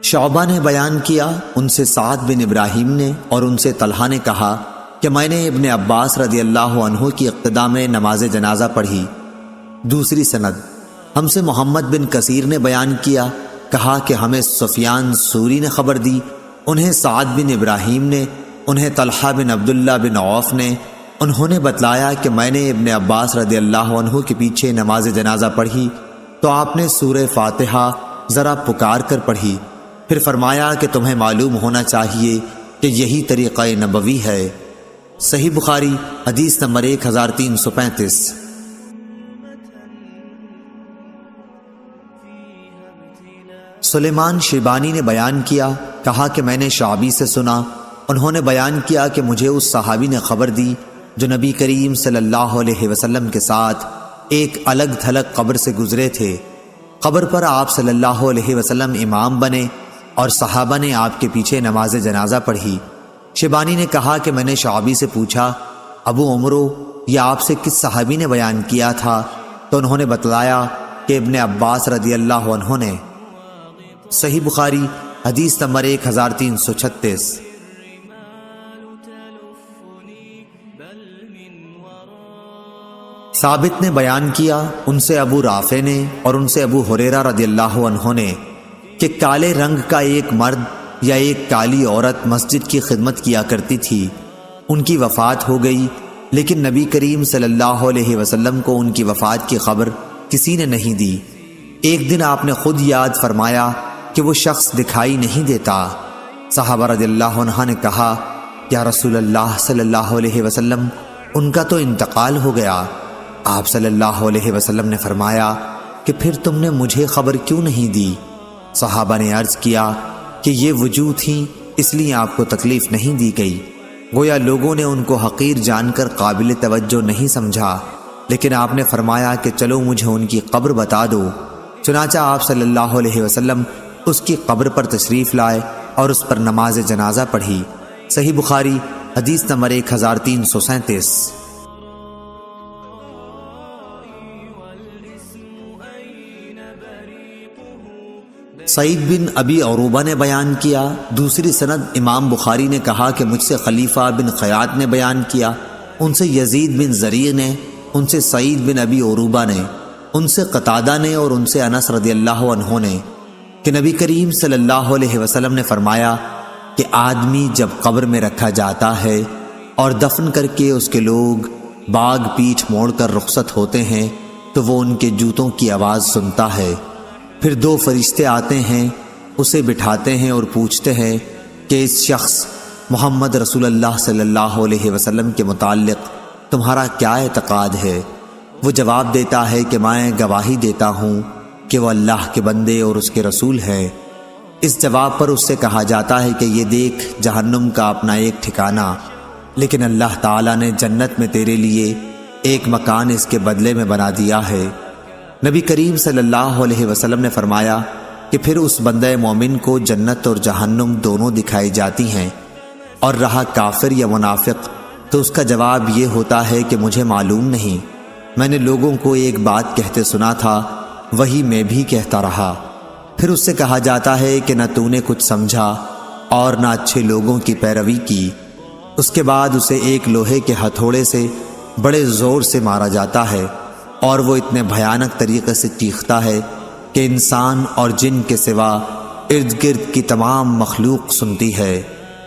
شعبہ نے بیان کیا، ان سے سعد بن ابراہیم نے اور ان سے طلحہ نے کہا کہ میں نے ابن عباس رضی اللہ عنہ کی اقتداء میں نماز جنازہ پڑھی۔ دوسری سند، ہم سے محمد بن کثیر نے بیان کیا، کہا کہ ہمیں سفیان سوری نے خبر دی، انہیں سعد بن ابراہیم نے، انہیں طلحہ بن عبداللہ بن عوف نے، انہوں نے بتلایا کہ میں نے ابن عباس رضی اللہ عنہ کے پیچھے نماز جنازہ پڑھی تو آپ نے سورہ فاتحہ ذرا پکار کر پڑھی، پھر فرمایا کہ تمہیں معلوم ہونا چاہیے کہ یہی طریقہ نبوی ہے۔ صحیح بخاری حدیث نمبر 1335۔ سلیمان شیبانی نے بیان کیا، کہا کہ میں نے شعبی سے سنا، انہوں نے بیان کیا کہ مجھے اس صحابی نے خبر دی جو نبی کریم صلی اللہ علیہ وسلم کے ساتھ ایک الگ تھلگ قبر سے گزرے تھے۔ قبر پر آپ صلی اللہ علیہ وسلم امام بنے اور صحابہ نے آپ کے پیچھے نماز جنازہ پڑھی۔ شیبانی نے کہا کہ میں نے شعبی سے پوچھا، ابو عمرو، یہ آپ سے کس صحابی نے بیان کیا تھا؟ تو انہوں نے بتلایا کہ ابن عباس رضی اللہ عنہ نے۔ صحیح بخاری حدیث نمبر 1336۔ ثابت نے بیان کیا، ان سے ابو رافع نے اور ان سے ابو ہریرہ رضی اللہ عنہ نے کہ کالے رنگ کا ایک مرد یا ایک کالی عورت مسجد کی خدمت کیا کرتی تھی، ان کی وفات ہو گئی، لیکن نبی کریم صلی اللہ علیہ وسلم کو ان کی وفات کی خبر کسی نے نہیں دی۔ ایک دن آپ نے خود یاد فرمایا کہ وہ شخص دکھائی نہیں دیتا۔ صحابہ رضی اللہ عنہ نے کہا، یا رسول اللہ صلی اللہ علیہ وسلم، ان کا تو انتقال ہو گیا۔ آپ صلی اللہ علیہ وسلم نے فرمایا کہ پھر تم نے مجھے خبر کیوں نہیں دی؟ صحابہ نے عرض کیا کہ یہ وجوہ تھی، اس لیے آپ کو تکلیف نہیں دی گئی۔ گویا لوگوں نے ان کو حقیر جان کر قابل توجہ نہیں سمجھا، لیکن آپ نے فرمایا کہ چلو مجھے ان کی قبر بتا دو۔ چنانچہ آپ صلی اللہ علیہ وسلم اس کی قبر پر تشریف لائے اور اس پر نماز جنازہ پڑھی۔ صحیح بخاری حدیث نمبر 1337۔ سعید بن ابی عروبہ نے بیان کیا، دوسری سند امام بخاری نے کہا کہ مجھ سے خلیفہ بن خیاط نے بیان کیا، ان سے یزید بن زریع نے، ان سے سعید بن ابی عروبہ نے، ان سے قتادہ نے اور ان سے انس رضی اللہ عنہ نے کہ نبی کریم صلی اللہ علیہ وسلم نے فرمایا کہ آدمی جب قبر میں رکھا جاتا ہے اور دفن کر کے اس کے لوگ باغ پیٹھ موڑ کر رخصت ہوتے ہیں تو وہ ان کے جوتوں کی آواز سنتا ہے، پھر دو فرشتے آتے ہیں، اسے بٹھاتے ہیں اور پوچھتے ہیں کہ اس شخص محمد رسول اللہ صلی اللہ علیہ وسلم کے متعلق تمہارا کیا اعتقاد ہے؟ وہ جواب دیتا ہے کہ میں گواہی دیتا ہوں کہ وہ اللہ کے بندے اور اس کے رسول ہیں۔ اس جواب پر اس سے کہا جاتا ہے کہ یہ دیکھ جہنم کا اپنا ایک ٹھکانہ، لیکن اللہ تعالیٰ نے جنت میں تیرے لیے ایک مکان اس کے بدلے میں بنا دیا ہے۔ نبی کریم صلی اللہ علیہ وسلم نے فرمایا کہ پھر اس بندہ مومن کو جنت اور جہنم دونوں دکھائی جاتی ہیں، اور رہا کافر یا منافق تو اس کا جواب یہ ہوتا ہے کہ مجھے معلوم نہیں، میں نے لوگوں کو ایک بات کہتے سنا تھا، وہی میں بھی کہتا رہا۔ پھر اس سے کہا جاتا ہے کہ نہ تو نے کچھ سمجھا اور نہ اچھے لوگوں کی پیروی کی۔ اس کے بعد اسے ایک لوہے کے ہتھوڑے سے بڑے زور سے مارا جاتا ہے، اور وہ اتنے بھیانک طریقے سے چیختا ہے کہ انسان اور جن کے سوا ارد گرد کی تمام مخلوق سنتی ہے۔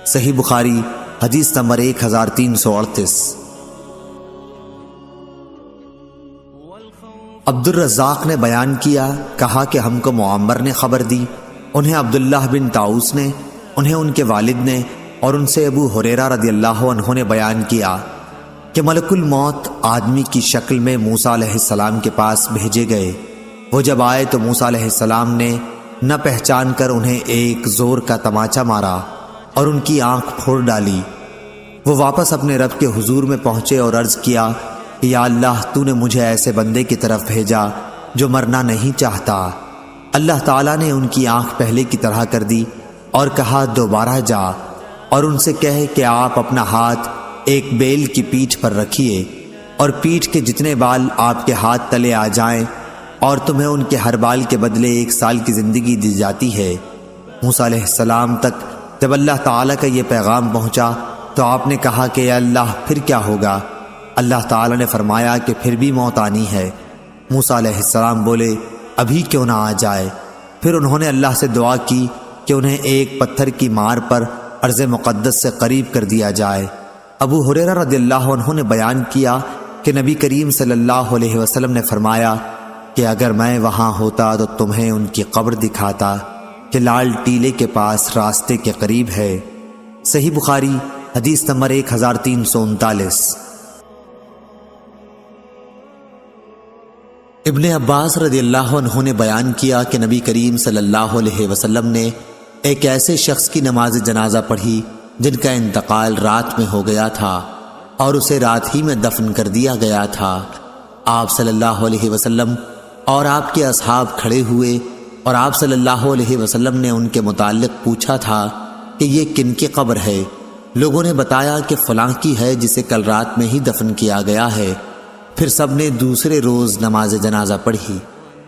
صحیح بخاری حدیث نمبر 1338۔ عبد الرزاق نے بیان کیا، کہا کہ ہم کو معمر نے خبر دی، انہیں عبداللہ بن طاؤس نے، انہیں ان کے والد نے اور ان سے ابو ہریرہ رضی اللہ عنہ نے بیان کیا کہ ملک الموت آدمی کی شکل میں موسیٰ علیہ السلام کے پاس بھیجے گئے۔ وہ جب آئے تو موسیٰ علیہ السلام نے نہ پہچان کر انہیں ایک زور کا تماچا مارا اور ان کی آنکھ پھوڑ ڈالی۔ وہ واپس اپنے رب کے حضور میں پہنچے اور عرض کیا کہ یا اللہ، تو نے مجھے ایسے بندے کی طرف بھیجا جو مرنا نہیں چاہتا۔ اللہ تعالیٰ نے ان کی آنکھ پہلے کی طرح کر دی اور کہا دوبارہ جا اور ان سے کہے کہ آپ اپنا ہاتھ ایک بیل کی پیٹھ پر رکھیے اور پیٹھ کے جتنے بال آپ کے ہاتھ تلے آ جائیں اور تمہیں ان کے ہر بال کے بدلے 1 سال کی زندگی دی جاتی ہے۔ موسیٰ علیہ السلام تک جب اللہ تعالیٰ کا یہ پیغام پہنچا تو آپ نے کہا کہ اے اللہ پھر کیا ہوگا؟ اللہ تعالیٰ نے فرمایا کہ پھر بھی موت آنی ہے۔ موسیٰ علیہ السلام بولے ابھی کیوں نہ آ جائے؟ پھر انہوں نے اللہ سے دعا کی کہ انہیں ایک پتھر کی مار پر ارض مقدس سے قریب کر دیا جائے۔ ابو ہریرہ رضی اللہ عنہ نے بیان کیا کہ نبی کریم صلی اللہ علیہ وسلم نے فرمایا کہ اگر میں وہاں ہوتا تو تمہیں ان کی قبر دکھاتا کہ لال ٹیلے کے پاس راستے کے قریب ہے۔ صحیح بخاری حدیث نمبر 1339۔ ابن عباس رضی اللہ عنہ نے بیان کیا کہ نبی کریم صلی اللہ علیہ وسلم نے ایک ایسے شخص کی نماز جنازہ پڑھی جن کا انتقال رات میں ہو گیا تھا اور اسے رات ہی میں دفن کر دیا گیا تھا۔ آپ صلی اللہ علیہ وسلم اور آپ کے اصحاب کھڑے ہوئے اور آپ صلی اللہ علیہ وسلم نے ان کے متعلق پوچھا تھا کہ یہ کن کی قبر ہے؟ لوگوں نے بتایا کہ فلاں کی ہے جسے کل رات میں ہی دفن کیا گیا ہے۔ پھر سب نے دوسرے روز نماز جنازہ پڑھی۔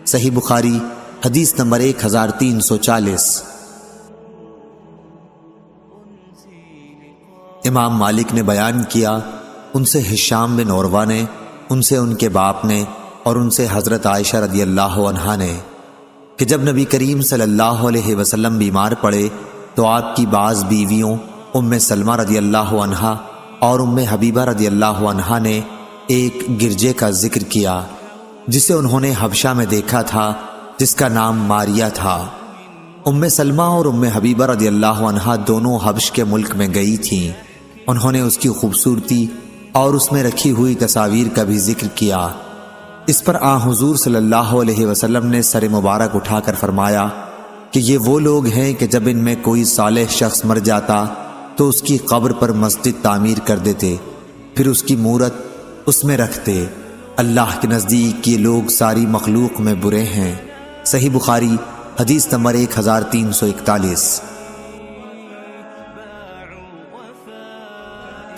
صحیح بخاری حدیث نمبر 1340۔ امام مالک نے بیان کیا، ان سے ہشام بن عروہ نے، ان سے ان کے باپ نے اور ان سے حضرت عائشہ رضی اللہ عنہا نے کہ جب نبی کریم صلی اللہ علیہ وسلم بیمار پڑے تو آپ کی بعض بیویوں ام سلمہ رضی اللہ عنہا اور ام حبیبہ رضی اللہ عنہا نے ایک گرجے کا ذکر کیا جسے انہوں نے حبشہ میں دیکھا تھا، جس کا نام ماریہ تھا۔ ام سلمہ اور ام حبیبہ رضی اللہ عنہا دونوں حبش کے ملک میں گئی تھیں۔ انہوں نے اس کی خوبصورتی اور اس میں رکھی ہوئی تصاویر کا بھی ذکر کیا۔ اس پر حضور صلی اللہ علیہ وسلم نے سر مبارک اٹھا کر فرمایا کہ یہ وہ لوگ ہیں کہ جب ان میں کوئی صالح شخص مر جاتا تو اس کی قبر پر مسجد تعمیر کر دیتے، پھر اس کی مورت اس میں رکھتے۔ اللہ کے نزدیک یہ لوگ ساری مخلوق میں برے ہیں۔ صحیح بخاری حدیث نمبر 1341۔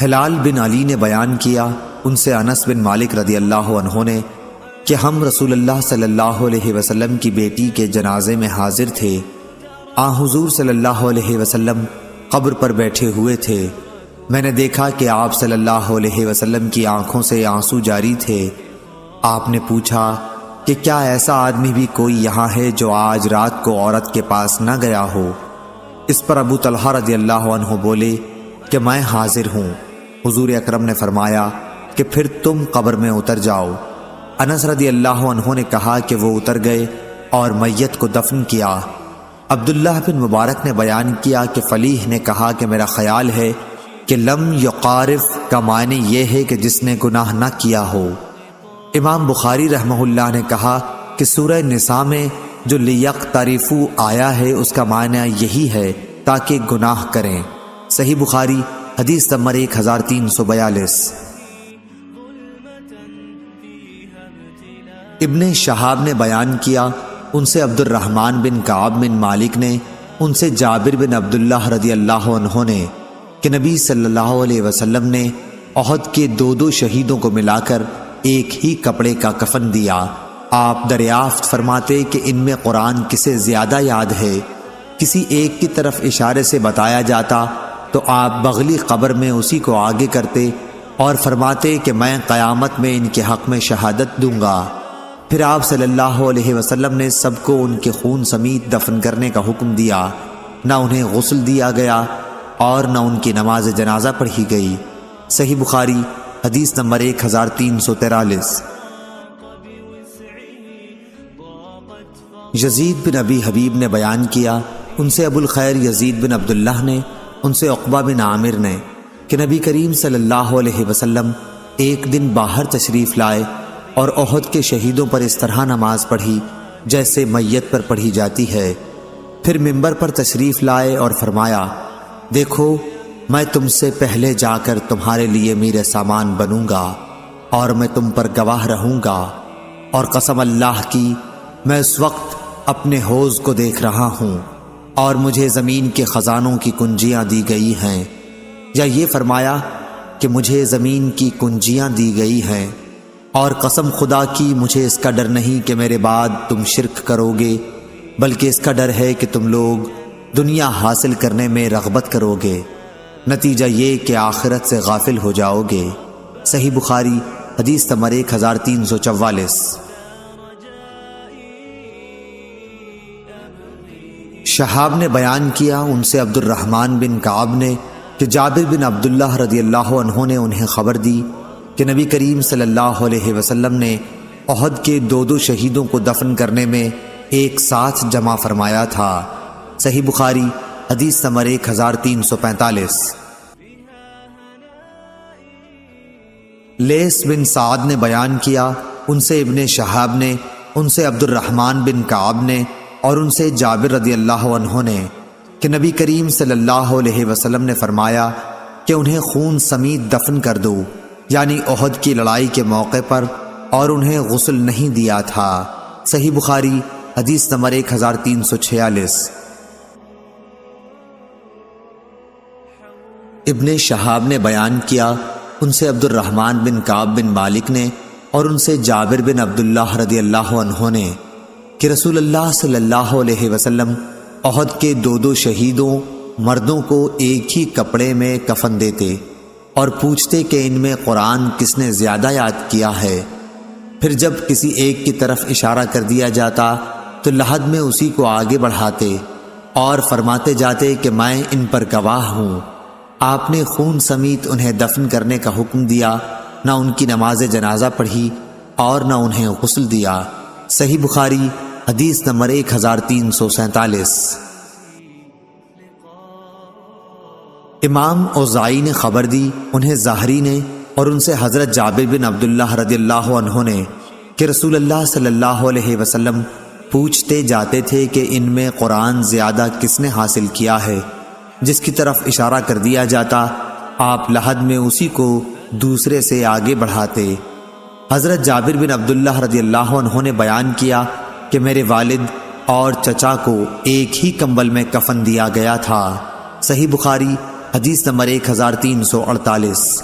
ہلال بن علی نے بیان کیا، ان سے انس بن مالک رضی اللہ عنہ نے کہ ہم رسول اللہ صلی اللہ علیہ وسلم کی بیٹی کے جنازے میں حاضر تھے۔ حضور صلی اللہ علیہ وسلم قبر پر بیٹھے ہوئے تھے۔ میں نے دیکھا کہ آپ صلی اللہ علیہ وسلم کی آنکھوں سے آنسو جاری تھے۔ آپ نے پوچھا کہ کیا ایسا آدمی بھی کوئی یہاں ہے جو آج رات کو عورت کے پاس نہ گیا ہو؟ اس پر ابو طلحہ رضی اللہ عنہ بولے کہ میں حاضر ہوں۔ حضور اکرم نے فرمایا کہ پھر تم قبر میں اتر جاؤ۔ انس رضی اللہ عنہ نے کہا کہ وہ اتر گئے اور میت کو دفن کیا۔ عبداللہ بن مبارک نے بیان کیا کہ فلیح نے کہا کہ میرا خیال ہے کہ لم یقارف کا معنی یہ ہے کہ جس نے گناہ نہ کیا ہو۔ امام بخاری رحمہ اللہ نے کہا کہ سورہ نساء میں جو لیقترفوا آیا ہے اس کا معنی یہی ہے تاکہ گناہ کریں۔ صحیح بخاری حدیث نمبر 1342۔ ابن شہاب نے بیان کیا، ان سے عبد الرحمن بن کعب بن مالک نے، ان سے جابر بن عبداللہ رضی اللہ عنہ نے کہ نبی صلی اللہ علیہ وسلم نے احد کے 2 شہیدوں کو ملا کر ایک ہی کپڑے کا کفن دیا۔ آپ دریافت فرماتے کہ ان میں قرآن کسے زیادہ یاد ہے؟ کسی ایک کی طرف اشارے سے بتایا جاتا تو آپ بغلی قبر میں اسی کو آگے کرتے اور فرماتے کہ میں قیامت میں ان کے حق میں شہادت دوں گا۔ پھر آپ صلی اللہ علیہ وسلم نے سب کو ان کے خون سمیت دفن کرنے کا حکم دیا، نہ انہیں غسل دیا گیا اور نہ ان کی نماز جنازہ پڑھی گئی۔ صحیح بخاری حدیث نمبر 1343۔ یزید بن ابی حبیب نے بیان کیا، ان سے ابو الخیر یزید بن عبداللہ نے، ان سے عقبہ بن عامر نے کہ نبی کریم صلی اللہ علیہ وسلم ایک دن باہر تشریف لائے اور احد کے شہیدوں پر اس طرح نماز پڑھی جیسے میت پر پڑھی جاتی ہے۔ پھر منبر پر تشریف لائے اور فرمایا، دیکھو میں تم سے پہلے جا کر تمہارے لیے میرے سامان بنوں گا اور میں تم پر گواہ رہوں گا، اور قسم اللہ کی میں اس وقت اپنے حوض کو دیکھ رہا ہوں اور مجھے زمین کے خزانوں کی کنجیاں دی گئی ہیں، یا یہ فرمایا کہ مجھے زمین کی کنجیاں دی گئی ہیں، اور قسم خدا کی مجھے اس کا ڈر نہیں کہ میرے بعد تم شرک کرو گے، بلکہ اس کا ڈر ہے کہ تم لوگ دنیا حاصل کرنے میں رغبت کرو گے، نتیجہ یہ کہ آخرت سے غافل ہو جاؤ گے۔ صحیح بخاری حدیث نمبر 1344۔ شہاب نے بیان کیا، ان سے عبد الرحمن بن کعب نے کہ جابر بن عبداللہ رضی اللہ عنہ نے انہیں خبر دی کہ نبی کریم صلی اللہ علیہ وسلم نے احد کے 2 شہیدوں کو دفن کرنے میں ایک ساتھ جمع فرمایا تھا۔ صحیح بخاری حدیث نمبر 1345۔ لیث بن سعد نے بیان کیا، ان سے ابن شہاب نے، ان سے عبد الرحمن بن کعب نے اور ان سے جابر رضی اللہ عنہ نے کہ نبی کریم صلی اللہ علیہ وسلم نے فرمایا کہ انہیں خون سمیت دفن کر دو، یعنی احد کی لڑائی کے موقع پر، اور انہیں غسل نہیں دیا تھا۔ صحیح بخاری حدیث نمبر 1346۔ ابن شہاب نے بیان کیا، ان سے عبد الرحمن بن کعب بن مالک نے اور ان سے جابر بن عبداللہ رضی اللہ عنہ نے کہ رسول اللہ صلی اللہ علیہ وسلم احد کے 2 شہیدوں مردوں کو ایک ہی کپڑے میں کفن دیتے اور پوچھتے کہ ان میں قرآن کس نے زیادہ یاد کیا ہے۔ پھر جب کسی ایک کی طرف اشارہ کر دیا جاتا تو لحد میں اسی کو آگے بڑھاتے اور فرماتے جاتے کہ میں ان پر گواہ ہوں۔ آپ نے خون سمیت انہیں دفن کرنے کا حکم دیا، نہ ان کی نماز جنازہ پڑھی اور نہ انہیں غسل دیا۔ صحیح بخاری حدیث نمبر 1347۔ امام اوزاعی نے خبر دی، انہیں ظاہری نے اور ان سے حضرت جابر بن عبداللہ رضی اللہ عنہ نے کہ رسول اللہ صلی اللہ علیہ وسلم پوچھتے جاتے تھے کہ ان میں قرآن زیادہ کس نے حاصل کیا ہے۔ جس کی طرف اشارہ کر دیا جاتا آپ لحد میں اسی کو دوسرے سے آگے بڑھاتے۔ حضرت جابر بن عبداللہ رضی اللہ عنہ نے بیان کیا کہ میرے والد اور چچا کو ایک ہی کمبل میں کفن دیا گیا تھا۔ صحیح بخاری حدیث نمبر 1348۔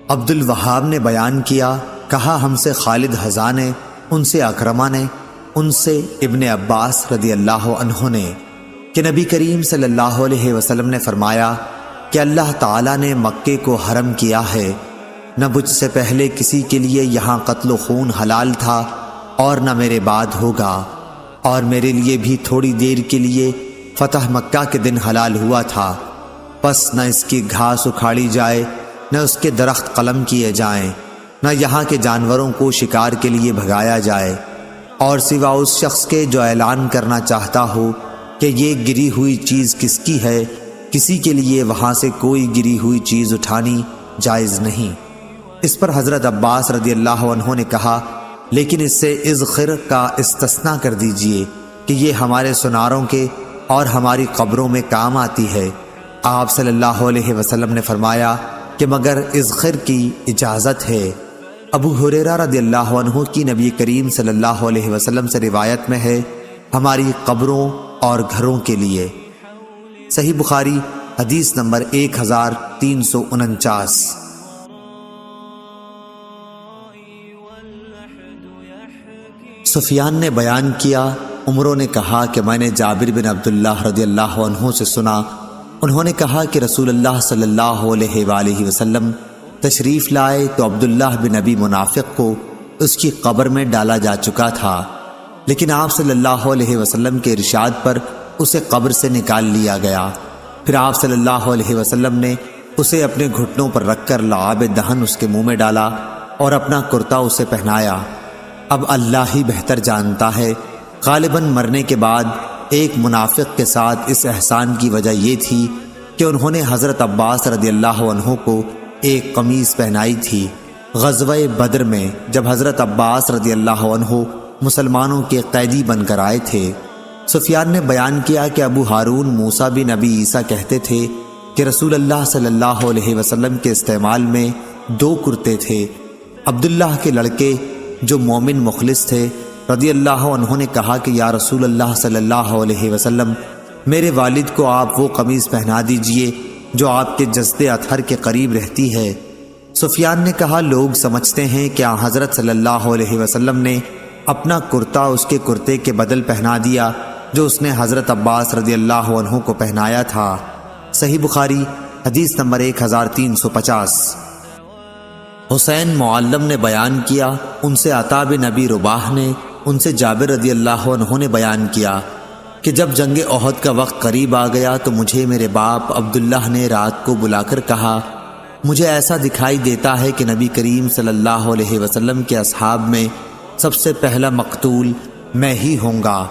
عبد الوہاب نے بیان کیا، کہا ہم سے خالد حذا نے، ان سے اکرمہ نے، ان سے ابن عباس رضی اللہ عنہ نے کہ نبی کریم صلی اللہ علیہ وسلم نے فرمایا کہ اللہ تعالیٰ نے مکے کو حرم کیا ہے، نہ مجھ سے پہلے کسی کے لیے یہاں قتل و خون حلال تھا اور نہ میرے بعد ہوگا، اور میرے لیے بھی تھوڑی دیر کے لیے فتح مکہ کے دن حلال ہوا تھا، پس نہ اس کی گھاس اکھاڑی جائے، نہ اس کے درخت قلم کیے جائیں، نہ یہاں کے جانوروں کو شکار کے لیے بھگایا جائے، اور سوا اس شخص کے جو اعلان کرنا چاہتا ہو کہ یہ گری ہوئی چیز کس کی ہے، کسی کے لیے وہاں سے کوئی گری ہوئی چیز اٹھانی جائز نہیں۔ اس پر حضرت عباس رضی اللہ عنہ نے کہا، لیکن اس سے اذخر کا استثناء کر دیجئے کہ یہ ہمارے سناروں کے اور ہماری قبروں میں کام آتی ہے۔ آپ صلی اللہ علیہ وسلم نے فرمایا کہ مگر اذخر کی اجازت ہے۔ ابو ہریرہ رضی اللہ عنہ کی نبی کریم صلی اللہ علیہ وسلم سے روایت میں ہے، ہماری قبروں اور گھروں کے لیے۔ صحیح بخاری حدیث نمبر 1349۔ سفیان نے بیان کیا، عمروں نے کہا کہ میں نے جابر بن عبداللہ رضی اللہ عنہ سے سنا، انہوں نے کہا کہ رسول اللہ صلی اللہ علیہ وآلہ وسلم تشریف لائے تو عبداللہ بن ابی منافق کو اس کی قبر میں ڈالا جا چکا تھا، لیکن آپ صلی اللہ علیہ وسلم کے ارشاد پر اسے قبر سے نکال لیا گیا۔ پھر آپ صلی اللہ علیہ وسلم نے اسے اپنے گھٹنوں پر رکھ کر لعاب دہن اس کے منہ میں ڈالا اور اپنا کرتا اسے پہنایا۔ اب اللہ ہی بہتر جانتا ہے، غالباً مرنے کے بعد ایک منافق کے ساتھ اس احسان کی وجہ یہ تھی کہ انہوں نے حضرت عباس رضی اللہ عنہ کو ایک قمیص پہنائی تھی غزوہ بدر میں، جب حضرت عباس رضی اللہ عنہ مسلمانوں کے قیدی بن کر آئے تھے۔ سفیان نے بیان کیا کہ ابو ہارون موسیٰ بن نبی عیسیٰ کہتے تھے کہ رسول اللہ صلی اللہ علیہ وسلم کے استعمال میں 2 کرتے تھے۔ عبداللہ کے لڑکے جو مومن مخلص تھے رضی اللہ عنہ نے کہا کہ یا رسول اللہ صلی اللہ علیہ وسلم، میرے والد کو آپ وہ قمیض پہنا دیجئے جو آپ کے جسد اطہر کے قریب رہتی ہے۔ سفیان نے کہا، لوگ سمجھتے ہیں کہ حضرت صلی اللہ علیہ وسلم نے اپنا کرتا اس کے کرتے کے بدل پہنا دیا جو اس نے حضرت عباس رضی اللہ عنہ کو پہنایا تھا۔ صحیح بخاری حدیث نمبر 1350۔ حسین معلم نے بیان کیا، ان سے عطا بن ابی رباح نے، ان سے جابر رضی اللہ عنہ نے بیان کیا کہ جب جنگ احد کا وقت قریب آ گیا تو مجھے میرے باپ عبداللہ نے رات کو بلا کر کہا، مجھے ایسا دکھائی دیتا ہے کہ نبی کریم صلی اللہ علیہ وسلم کے اصحاب میں سب سے پہلا مقتول میں ہی ہوں گا،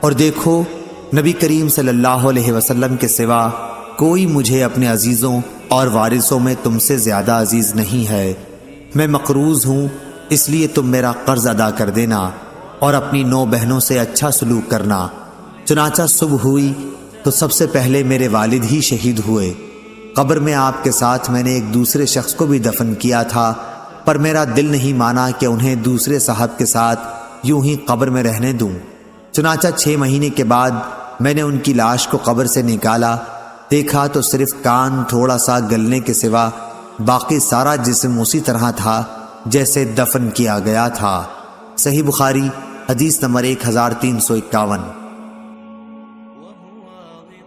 اور دیکھو نبی کریم صلی اللہ علیہ وسلم کے سوا کوئی مجھے اپنے عزیزوں اور وارثوں میں تم سے زیادہ عزیز نہیں ہے۔ میں مقروض ہوں، اس لیے تم میرا قرض ادا کر دینا اور اپنی 9 بہنوں سے اچھا سلوک کرنا۔ چنانچہ صبح ہوئی تو سب سے پہلے میرے والد ہی شہید ہوئے۔ قبر میں آپ کے ساتھ میں نے ایک دوسرے شخص کو بھی دفن کیا تھا، پر میرا دل نہیں مانا کہ انہیں دوسرے صاحب کے ساتھ یوں ہی قبر میں رہنے دوں۔ چنانچہ 6 مہینے کے بعد میں نے ان کی لاش کو قبر سے نکالا، دیکھا تو صرف کان تھوڑا سا گلنے کے سوا باقی سارا جسم اسی طرح تھا جیسے دفن کیا گیا تھا۔ صحیح بخاری حدیث نمبر 1351۔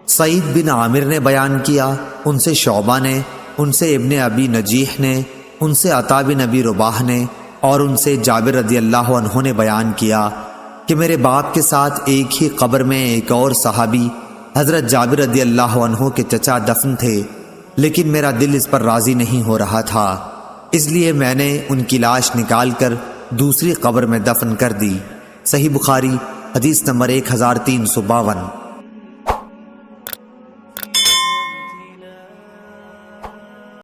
سعید بن عامر نے بیان کیا، ان سے شعبہ نے، ان سے ابن ابی نجیح نے، ان سے عطا بن ابی رباح نے اور ان سے جابر رضی اللہ عنہ نے بیان کیا کہ میرے باپ کے ساتھ ایک ہی قبر میں ایک اور صحابی حضرت جابر رضی اللہ عنہ کے چچا دفن تھے، لیکن میرا دل اس پر راضی نہیں ہو رہا تھا، اس لیے میں نے ان کی لاش نکال کر دوسری قبر میں دفن کر دی۔ صحیح بخاری حدیث نمبر 1352۔